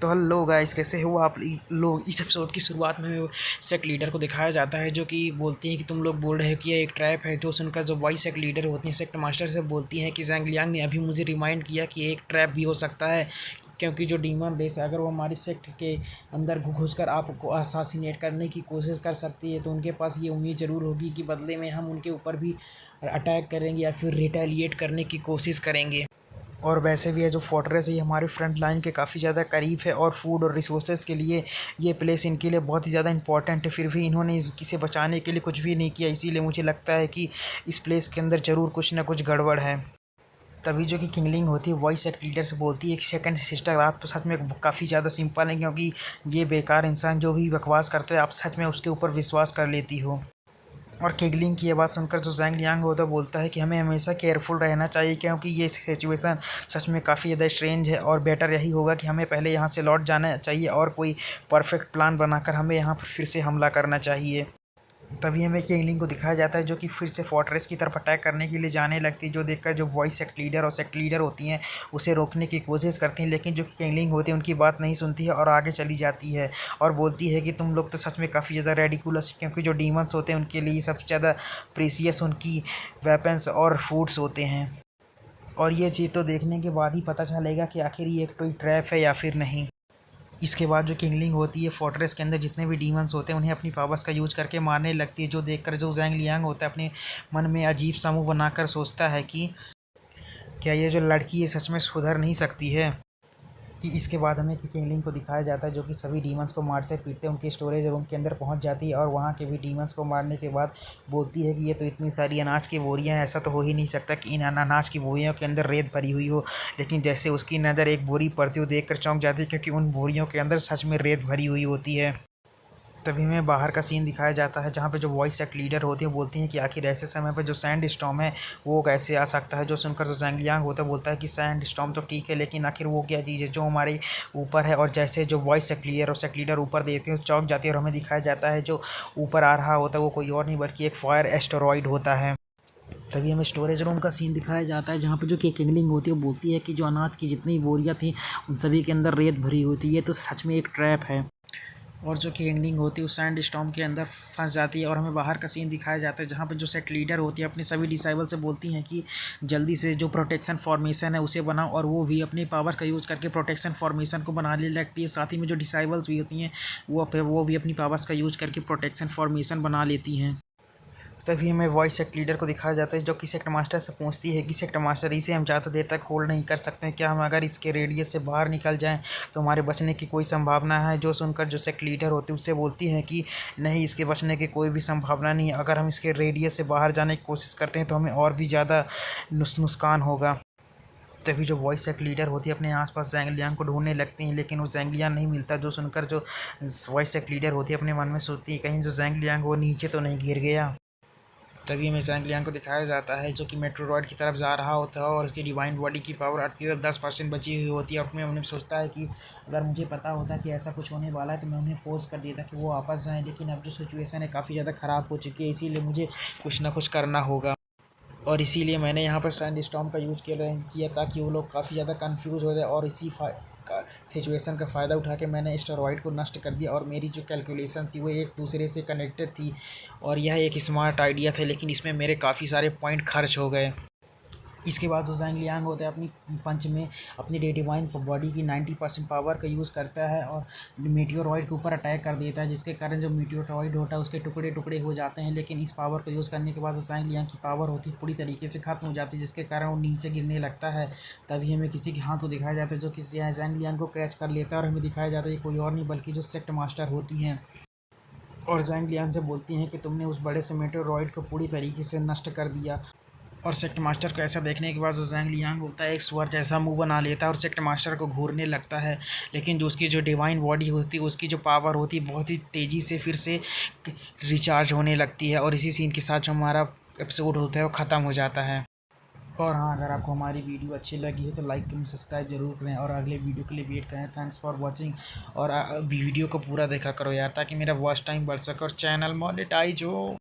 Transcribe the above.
तो hello guys, कैसे हो आप लोग। इस एपिसोड की शुरुआत में सेक्ट लीडर को दिखाया जाता है जो कि बोलती हैं कि तुम लोग बोल रहे हो कि ये एक ट्रैप है। जो सुनकर जो वाइस सेक्ट लीडर होती हैं सेक्ट मास्टर से बोलती हैं कि ज़ैंग लियांग ने अभी मुझे रिमाइंड किया कि एक ट्रैप भी हो सकता है, क्योंकि जो डीमन रेस है अगर वो हमारी सेक्ट के अंदर घुस कर आपको असासिनेट करने की कोशिश कर सकती है तो उनके पास ये उम्मीद ज़रूर होगी कि बदले में हम उनके ऊपर भी अटैक करेंगे या फिर रिटेलिएट करने की कोशिश करेंगे। और वैसे भी है जो फोर्ट्रेस है ये हमारे फ्रंट लाइन के काफ़ी ज़्यादा करीब है और फूड और रिसोर्सेज के लिए ये प्लेस इनके लिए बहुत ही ज़्यादा इंपॉर्टेंट है। फिर भी इन्होंने इसे बचाने के लिए कुछ भी नहीं किया, इसीलिए मुझे लगता है कि इस प्लेस के अंदर ज़रूर कुछ ना कुछ गड़बड़ है। तभी जो कि किंगलिंग होती है वॉइस सेक्ट लीडर से बोलती है कि सेकंड सिस्टर आप तो सच में काफ़ी ज़्यादा सिंपल है, क्योंकि ये बेकार इंसान जो भी बकवास करता है आप सच में उसके ऊपर विश्वास कर लेती हो। और केगलिंग की ये बात सुनकर जो ज़ैंग लियांग होता है बोलता है कि हमें हमेशा केयरफुल रहना चाहिए, क्योंकि ये सिचुएशन सच में काफ़ी ज़्यादा स्ट्रेंज है और बेटर यही होगा कि हमें पहले यहाँ से लौट जाना चाहिए और कोई परफेक्ट प्लान बनाकर हमें यहाँ पर फिर से हमला करना चाहिए। तभी हमें केंगलिंग को दिखाया जाता है जो कि फिर से फोर्ट्रेस की तरफ अटैक करने के लिए जाने लगती है, जो देखकर जो वॉइस सेक्ट लीडर और सेक्ट लीडर होती हैं उसे रोकने की कोशिश करती हैं, लेकिन जो कि केंगलिंग होती है उनकी बात नहीं सुनती है और आगे चली जाती है और बोलती है कि तुम लोग तो सच में काफ़ी ज़्यादा रेडिकुलस, क्योंकि जो डीमंस होते हैं उनके लिए सबसे ज़्यादा प्रीसियस उनकी वेपन्स और फूड्स होते हैं। और ये चीज़ तो देखने के बाद ही पता चलेगा कि आखिर ये एक कोई ट्रैप है या फिर नहीं। इसके बाद जो किंगलिंग होती है फोर्ट्रेस के अंदर जितने भी डीमंस होते हैं उन्हें अपनी पावर्स का यूज करके मारने लगती है, जो देखकर जो ज़ैंग लियांग होता है अपने मन में अजीब सा मुँह बनाकर सोचता है कि क्या ये जो लड़की है सच में सुधर नहीं सकती है। इसके बाद हमें किंगलिंग को दिखाया जाता है जो कि सभी डीमंस को मारते पीटते उनके स्टोरेज रूम के अंदर पहुंच जाती है और वहां के भी डीमंस को मारने के बाद बोलती है कि ये तो इतनी सारी अनाज की बोरियां हैं, ऐसा तो हो ही नहीं सकता कि इन अनाज की बोरियों के अंदर रेत भरी हुई हो। लेकिन जैसे उसकी नज़र एक बोरी पड़ती हो देखकर चौंक जाती है, क्योंकि उन बोरियों के अंदर सच में रेत भरी हुई होती है। तभी हमें बाहर का सीन दिखाया जाता है जहाँ पे जो वॉइस सेक्ट लीडर होती है बोलती हैं कि आखिर ऐसे समय पर जो सैंड स्टॉर्म है वो कैसे आ सकता है। जो सुनकर जो ज़ैंग लियांग होता है बोलता है कि सैंड स्टॉर्म तो ठीक है, लेकिन आखिर वो क्या चीज़ है जो हमारे ऊपर है। और जैसे जो वॉइस सेक्ट लीडर और सेक्ट लीडर ऊपर देते हैं चौंक जाती है और हमें दिखाया जाता है जो ऊपर आ रहा होता है वो कोई और नहीं बल्कि एक फायर एस्टेरॉयड होता है। तभी हमें स्टोरेज रूम का सीन दिखाया जाता है जहाँ पे जो कि किंगलिंग होती है वो बोलती है कि जो अनाज की जितनी बोरियाँ थी उन सभी के अंदर रेत भरी होती है, तो सच में एक ट्रैप है। और जो कि एंडिंग होती है उस सैंड स्टॉर्म के अंदर फंस जाती है और हमें बाहर का सीन दिखाया जाता है जहाँ पे जो सेट लीडर होती है अपने सभी डिसाइबल से बोलती हैं कि जल्दी से जो प्रोटेक्शन फॉर्मेशन है उसे बनाओ, और वो भी अपनी पावर का यूज़ करके प्रोटेक्शन फॉर्मेशन को बनाने लगती है। साथ ही में जो डिसाइबल्स भी होती हैं वो भी अपनी पावर्स का यूज़ करके प्रोटेक्शन फॉर्मेशन बना लेती हैं। तभी हमें वॉइस सेक्ट लीडर को दिखाया जाता है जो कि सेक्ट मास्टर से पूछती है कि सेक्ट मास्टर इसे हम ज़्यादा देर तक होल्ड नहीं कर सकते हैं, क्या हम अगर इसके रेडियस से बाहर निकल जाएं तो हमारे बचने की कोई संभावना है। जो सुनकर जो सेक्ट लीडर होती है उससे बोलती हैं कि नहीं, इसके बचने की कोई भी संभावना नहीं है। अगर हम इसके रेडियस से बाहर जाने की कोशिश करते हैं तो हमें और भी ज़्यादा नुकसान होगा। तभी जो वॉइस सेक्ट लीडर होती है अपने आसपास ज़ैंग लियांग को ढूंढने लगती हैं, लेकिन वो ज़ैंग लियांग नहीं मिलता। जो सुनकर जो वॉइस सेक्ट लीडर होती है अपने मन में सोचती है कहीं जो ज़ैंग लियांग वो नीचे तो नहीं गिर गया। तभी हमें ज़ैंग लियांग को दिखाया जाता है जो कि मेट्रोरॉयड की तरफ जा रहा होता है और उसकी डिवाइन बॉडी की पावर केवल 10% बची हुई होती है। अपने उन्हें सोचता है कि अगर मुझे पता होता कि ऐसा कुछ होने वाला है तो मैं उन्हें फोर्स कर देता कि वो वापस जाएं, लेकिन अब जो सिचुएशन है काफ़ी ज़्यादा ख़राब हो चुकी है, इसीलिए मुझे कुछ ना कुछ करना होगा। और इसीलिए मैंने यहाँ पर सैंड स्टॉर्म का यूज़ किया ताकि वो लोग काफ़ी ज़्यादा कंफ्यूज हो जाए, और इसी सिचुएशन का फ़ायदा उठा के मैंने एस्टेरॉयड को नष्ट कर दिया। और मेरी जो कैलकुलेशन थी वो एक दूसरे से कनेक्टेड थी और यह एक स्मार्ट आइडिया था, लेकिन इसमें मेरे काफ़ी सारे पॉइंट खर्च हो गए। इसके बाद जो ज़ैंग लियांग होता है अपनी पंच में अपनी डिवाइन बॉडी की 90% पावर का यूज़ करता है और मीटियोरॉयड के ऊपर अटैक कर देता है, जिसके कारण जो मीटियोरॉयड होता है उसके टुकड़े टुकड़े हो जाते हैं। लेकिन इस पावर को यूज़ करने के बाद जो ज़ैंग लियांग की पावर होती है पूरी तरीके से ख़त्म हो जाती है, जिसके कारण वो नीचे गिरने लगता है। तभी हमें किसी के हाथ को दिखाया जाता है जो किसी ज़ैंग लियांग को कैच कर लेता है और हमें दिखाया जाता है कोई और नहीं बल्कि जो सेक्ट मास्टर होती हैं। और ज़ैंग लियांग से बोलती हैं कि तुमने उस बड़े से मीटियोरॉयड को पूरी तरीके से नष्ट कर दिया। और सेक्ट मास्टर को ऐसा देखने के बाद जो ज़ैंग लियांग होता है एक स्वर जैसा मुंह बना लेता है और सेक्ट मास्टर को घूरने लगता है, लेकिन जो उसकी जो डिवाइन बॉडी होती है उसकी जो पावर होती है बहुत ही तेज़ी से फिर से रिचार्ज होने लगती है। और इसी सीन के साथ जो हमारा एपिसोड होता है वो ख़त्म हो जाता है। और हाँ, अगर आपको हमारी वीडियो अच्छी लगी है तो लाइक कमेंट सब्सक्राइब जरूर करें और अगले वीडियो के लिए वेट करें। Thanks for watching. और वीडियो को पूरा देखा करो यार ताकि मेरा वॉच टाइम बढ़ सके और चैनल मोनेटाइज हो।